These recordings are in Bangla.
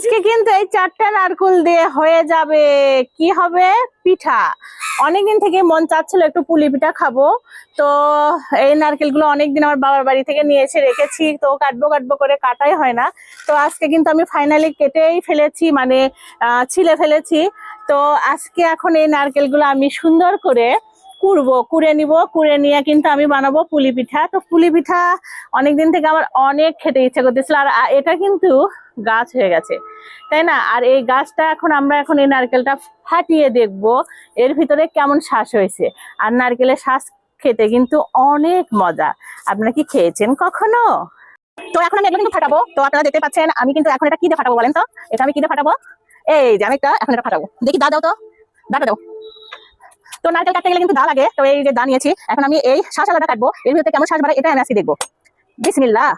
আজকে কিন্তু এই 4টা নারকেল দিয়ে হয়ে যাবে কি হবে পিঠা। অনেকদিন থেকে মন চাচ্ছিল একটু পুলি পিঠা খাবো, তো এই নারকেলগুলো অনেকদিন আমার বাবার বাড়ি থেকে নিয়ে এসে রেখেছি, তো কাটবো কাটবো করে কাটাই হয় না। তো আজকে কিন্তু আমি ফাইনালি কেটেই ফেলেছি, মানে ছিলে ফেলেছি। তো আজকে এখন এই নারকেলগুলো আমি সুন্দর করে কুড়ে নিব, কুড়ে নিয়ে কিন্তু আমি বানাবো পুলি পিঠা। তো পুলি পিঠা অনেকদিন থেকে আমার অনেক খেতে ইচ্ছা করতেছিল, আর এটা কিন্তু গাছ হয়ে গেছে, তাই না? আর এই গাছটা আমরা এখন এই নারকেলটা ফাটিয়ে দেখবো এর ভিতরে কেমন শ্বাস হয়েছে। আর নারকেলের শ্বাস খেতে কিন্তু অনেক মজা। আপনারা কি খেয়েছেন কখনো? তো এখন আমি এগুলো কিন্তু ফাটাবো। তো আপনারা দেখতে পাচ্ছেন আমি কিন্তু এখন এটা কি দিয়ে ফাটাবো বলেন তো? এটা আমি কি দিয়ে ফাটাবো? এই যে আমি এখন এটা ফাটাবো, দেখি দাও তো, দাটা দাও। তো নারকেল কাটতে গেলে কিন্তু দা লাগে, তো এই যে দা নিয়েছি, এখন আমি এই শ্বাস আলাদা কাটবো, এর ভিতরে কেমন শ্বাস বাড়ায় এটা আমি আজকে দেখবো। বিসমিল্লাহ।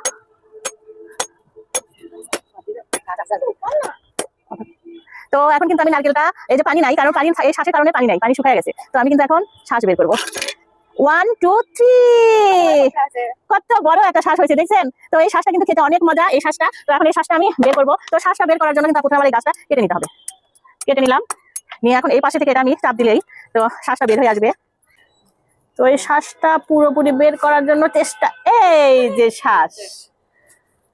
তো এখন কিন্তু আমি নারকেলটা, এই যে পানি নাই, কারণ পানি এই শ্বাসের কারণে পানি নাই, পানি শুকিয়ে গেছে। তো আমি কিন্তু এখন শ্বাস বের করবো। 1 2 3, কত বড় একটা শ্বাস হয়েছে দেখছেন? তো এই শ্বাসটা কিন্তু খেতে অনেক মজা, এই শ্বাসটা। তো এখন এই শ্বাসটা আমি বের করবো। তো শ্বাসটা বের করার জন্য কিন্তু প্রথমে আমার এই গাছটা কেটে নিতে হবে। কেটে নিলাম, নিয়ে এখন এই পাশে থেকে এটা আমি চাপ দিলেই তো শ্বাসটা বের হয়ে আসবে। তো এই শ্বাসটা পুরোপুরি বের করার জন্য চেষ্টা, এই যে শ্বাস,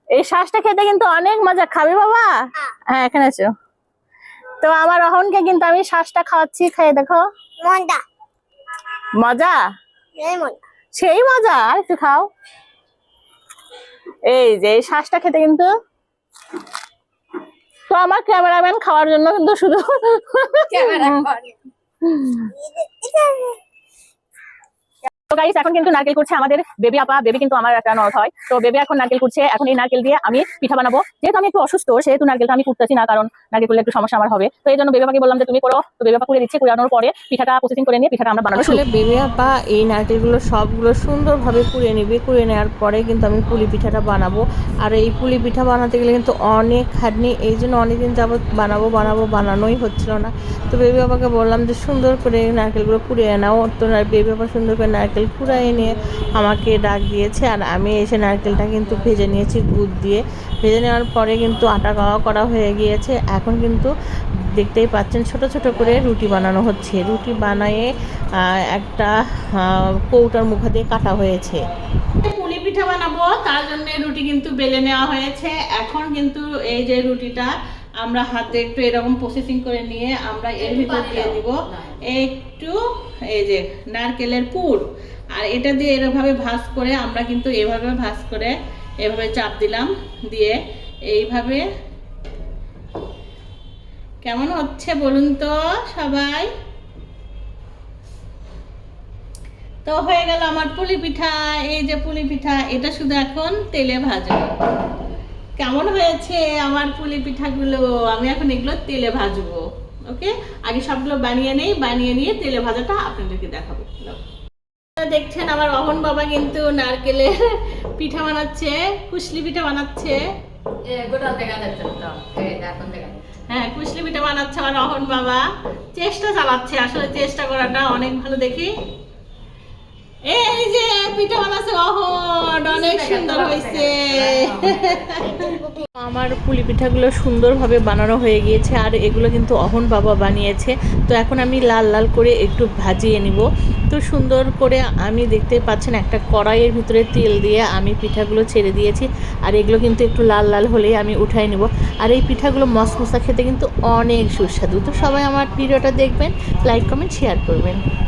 এই শ্বাসটা খেতে কিন্তু অনেক মজা। খাবি বাবা? হ্যাঁ, এখানে আছো। তো আমার রহনকে কিন্তু আমি শ্বাসটা খাওয়াচ্ছি, খেয়ে দেখো। মজা, সেই মজা। আর একটু খাও। এই যে এই শ্বাসটা খেতে কিন্তু, তো আমার ক্যামেরাম্যান খাওয়ার জন্য কিন্তু শুধু তো গাইস, এখন কিন্তু নারকেল করছে আমাদের বেবি আপা। বেবি কিন্তু আমার একটা ননদ হয়। তো বেবি এখন নারকেল করছে। এখন এই নারকেল দিয়ে আমি পিঠা বানাবো। যেহেতু আমি একটু অসুস্থ, সেহেতু নারকেলটা আমি করতেছি না, কারণ নারকেল করলে একটু সমস্যা আমার হবে। তো এই জন্য বেবি আপাকে বললাম যে তুমি করো। তো বেবি আপা করে দিচ্ছে, কুড়ানোর পরে পিঠাটা প্রসেসিং করে নিয়ে পিঠাটা আমরা বানাবো। আসলে বেবি আপা এই নারকেলগুলো সবগুলো সুন্দরভাবে কুড়িয়ে নেবে। কুড়িয়ে নেওয়ার পরে কিন্তু আমি পুলি পিঠাটা বানাবো। আর এই পুলি পিঠা বানাতে গেলে কিন্তু অনেক খাটনি, এই জন্য অনেকদিন যাবত বানানোই হচ্ছিল না। তো বেবি আপাকে বললাম যে সুন্দর করে নারকেলগুলো কুড়িয়ে নাও। তো বেবি আপা সুন্দর করে নারকেল কুড়াই নিয়ে আমাকে ডাক দিয়েছে, আর আমি এসে নারকেলটা কিন্তু ভেজে নিয়েছি দুধ দিয়ে। ভেজে নেওয়ার পরে কিন্তু আটা গাওয়া করা হয়ে গিয়েছে। এখন কিন্তু দেখতেই পাচ্ছেন ছোট ছোট করে রুটি বানানো হচ্ছে। রুটি বানিয়ে একটা কৌটার মুখে দিয়ে কাটা হয়েছে। পুলি পিঠা বানাবো, তার জন্য রুটি কিন্তু বেলে নেওয়া হয়েছে। এখন কিন্তু এই যে রুটিটা আমরা হাতে একটু এরকম প্রসেসিং করে নিয়ে আমরা এর ভিতর দিয়ে দিব একটু এই যে নারকেলের পুর। আর এটা দিয়ে এরভাবে ভাঁজ করে আমরা কিন্তু এভাবে ভাঁজ করে এভাবে চাপ দিলাম, দিয়ে এইভাবে। কেমন হচ্ছে বলুন তো সবাই? তো হয়ে গেল আমার পুলি পিঠা। এই যে পুলি পিঠা, এটা শুধু এখন তেলে ভাজবো। কেমন হয়েছে আমার পুলি পিঠাগুলো? আমি এখন এগুলো তেলে ভাজবো। ওকে, আগে সবগুলো বানিয়ে নেই, বানিয়ে নিয়ে তেলে ভাজাটা আপনাদেরকে দেখাবো। দেখছেন আমার রহন বাবা কিন্তু নারকেলের পিঠা বানাচ্ছে, কুশলি পিঠা বানাচ্ছে। হ্যাঁ, কুশলি পিঠা বানাচ্ছে আমার রহন বাবা। চেষ্টা চালাচ্ছে, আসলে চেষ্টা করাটা অনেক ভালো। দেখি, এই যে পিঠা বানাচ্ছে রহন, অনেক সুন্দর হয়েছে। আমার পুলি পিঠাগুলো সুন্দরভাবে বানানো হয়ে গিয়েছে, আর এগুলো কিন্তু অহন বাবা বানিয়েছে। তো এখন আমি লাল লাল করে একটু ভাজিয়ে নিব। তো সুন্দর করে আমি দেখতে পাচ্ছেন একটা কড়াইয়ের ভিতরে তেল দিয়ে আমি পিঠাগুলো ছেড়ে দিয়েছি, আর এগুলো কিন্তু একটু লাল লাল হলেই আমি উঠাই নেব। আর এই পিঠাগুলো মশমশা খেতে কিন্তু অনেক সুস্বাদু। তো সবাই আমার ভিডিওটা দেখবেন, লাইক কমেন্ট শেয়ার করবেন।